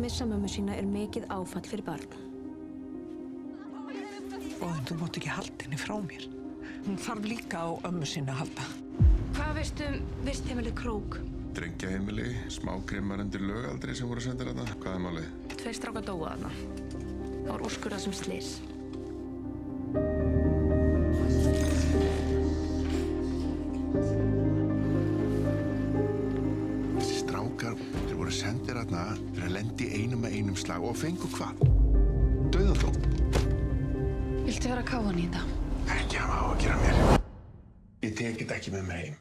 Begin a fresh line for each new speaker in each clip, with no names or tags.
missa mömmu sína mikið áfall fyrir barn.
Boðin, þú mátt ekki halda henni frá mér. Hún þarf líka á ömmu sinna að halda.
Hvað veistu vistheimilið Krók?
Drengjaheimili, smágrimmar undir lögaldri sem voru sendir þarna. Hvað málið?
2 strákar dóu þarna. Það var úrskurðað sem slys.
Þessi strákar, þeir voru sendir þarna fyrir að lendi einum slag og fengu hvað? Dauðadóm.
Viltu vera káfan í þetta?
Ekki hafa á að gera mér. Ég tek þetta ekki með mér heim.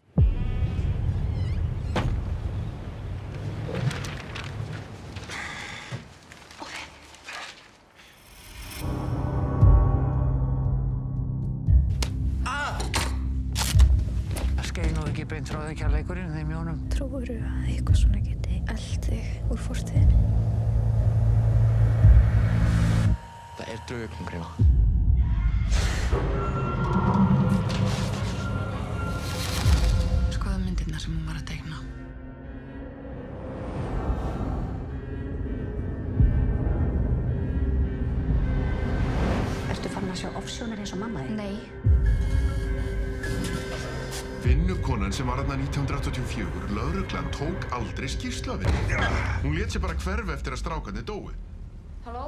Skeið nú ekki beint frá þig kærleikurinn þeim Jónum.
Trúirðu að eitthvað svona geti elt þig úr fortíðinni?
Það draugaklung, Gríma.
Skoða myndirnar sem hún var að teikna.
Ertu farin að sjá offsjónir eins og mamma þig?
Nei.
Vinnukonan sem var þarna 1984, lögreglan tók aldrei skýrslu af henni. Hún lét sig bara hverfa eftir að strákarnir dóu.
Halló?